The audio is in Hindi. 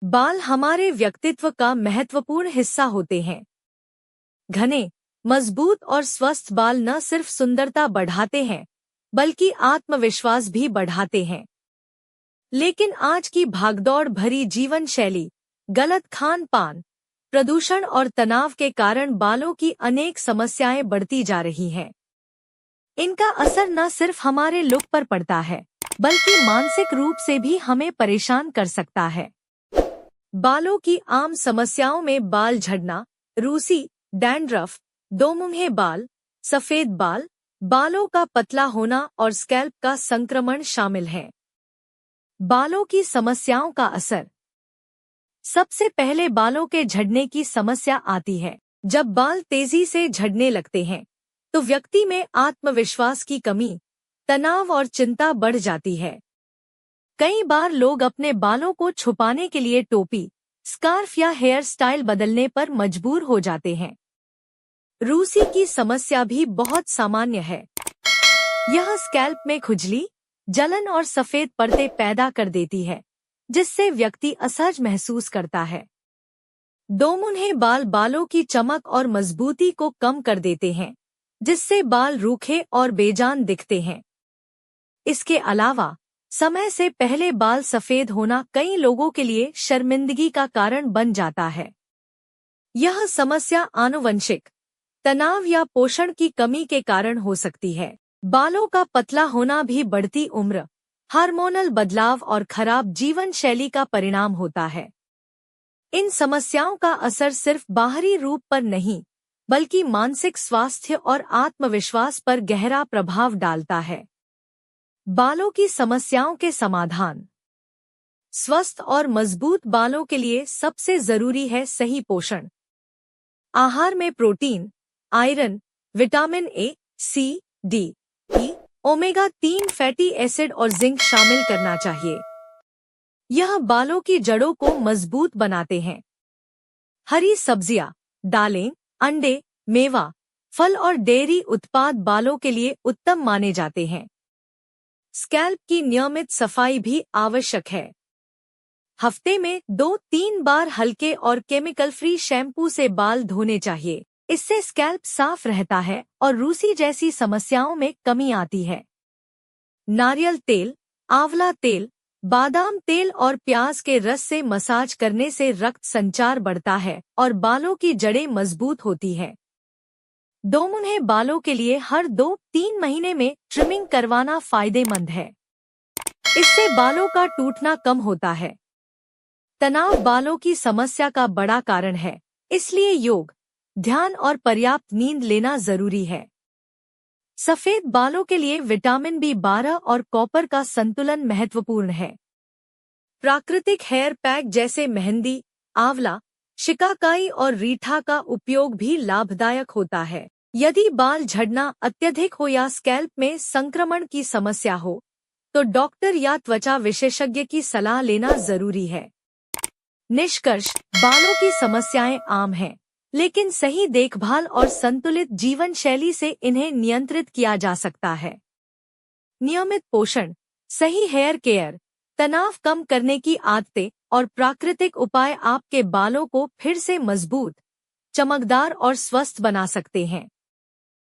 बाल हमारे व्यक्तित्व का महत्वपूर्ण हिस्सा होते हैं। घने, मजबूत और स्वस्थ बाल न सिर्फ सुंदरता बढ़ाते हैं, बल्कि आत्मविश्वास भी बढ़ाते हैं। लेकिन आज की भागदौड़ भरी जीवन शैली, गलत खान पान, प्रदूषण और तनाव के कारण बालों की अनेक समस्याएं बढ़ती जा रही हैं। इनका असर न सिर्फ हमारे लुक पर पड़ता है, बल्कि मानसिक रूप से भी हमें परेशान कर सकता है। बालों की आम समस्याओं में बाल झड़ना, रूसी, डैंड्रफ, दोमुंहे बाल, सफेद बाल, बालों का पतला होना और स्कैल्प का संक्रमण शामिल हैं। बालों की समस्याओं का असर। सबसे पहले बालों के झड़ने की समस्या आती है। जब बाल तेजी से झड़ने लगते हैं, तो व्यक्ति में आत्मविश्वास की कमी, तनाव और चिंता बढ़ जाती है। कई बार लोग अपने बालों को छुपाने के लिए टोपी, स्कार्फ या हेयर स्टाइल बदलने पर मजबूर हो जाते हैं। रूसी की समस्या भी बहुत सामान्य है। यह स्कैल्प में खुजली, जलन और सफेद परतें पैदा कर देती है, जिससे व्यक्ति असहज महसूस करता है। दोमुंहे बाल बालों की चमक और मजबूती को कम कर देते हैं, जिससे बाल रूखे और बेजान दिखते हैं। इसके अलावा समय से पहले बाल सफेद होना कई लोगों के लिए शर्मिंदगी का कारण बन जाता है। यह समस्या आनुवंशिक, तनाव या पोषण की कमी के कारण हो सकती है। बालों का पतला होना भी बढ़ती उम्र, हार्मोनल बदलाव और खराब जीवन शैली का परिणाम होता है। इन समस्याओं का असर सिर्फ बाहरी रूप पर नहीं, बल्कि मानसिक स्वास्थ्य और आत्मविश्वास पर गहरा प्रभाव डालता है। बालों की समस्याओं के समाधान। स्वस्थ और मजबूत बालों के लिए सबसे जरूरी है सही पोषण। आहार में protein, iron, vitamin A, C, D, E, omega three fatty acid और जिंक शामिल करना चाहिए। यह बालों की जड़ों को मजबूत बनाते हैं। हरी सब्जियां, दालें, अंडे, मेवा, फल और डेयरी उत्पाद बालों के लिए उत्तम माने जाते हैं। स्कैल्प की नियमित सफाई भी आवश्यक है। हफ्ते में 2-3 बार हल्के और केमिकल फ्री शैम्पू से बाल धोने चाहिए। इससे स्कैल्प साफ रहता है और रूसी जैसी समस्याओं में कमी आती है। नारियल तेल, आंवला तेल, बादाम तेल और प्याज के रस से मसाज करने से रक्त संचार बढ़ता है और बालों की जड़ें मजबूत होती है। दोमुंहे बालों के लिए हर 2-3 महीने में ट्रिमिंग करवाना फायदेमंद है। इससे बालों का टूटना कम होता है। तनाव बालों की समस्या का बड़ा कारण है, इसलिए योग, ध्यान और पर्याप्त नींद लेना जरूरी है। सफेद बालों के लिए विटामिन B12 और कॉपर का संतुलन महत्वपूर्ण है। प्राकृतिक हेयर पैक जैसे मेहंदी, आंवला, शिकाकाई और रीठा का उपयोग भी लाभदायक होता है। यदि बाल झड़ना अत्यधिक हो या स्कैल्प में संक्रमण की समस्या हो, तो डॉक्टर या त्वचा विशेषज्ञ की सलाह लेना जरूरी है। निष्कर्ष, बालों की समस्याएं आम हैं, लेकिन सही देखभाल और संतुलित जीवन शैली से इन्हें नियंत्रित किया जा सकता है। नियमित पोषण, सही हेयर केयर, तनाव कम करने की आदतें और प्राकृतिक उपाय आपके बालों को फिर से मजबूत, चमकदार और स्वस्थ बना सकते हैं।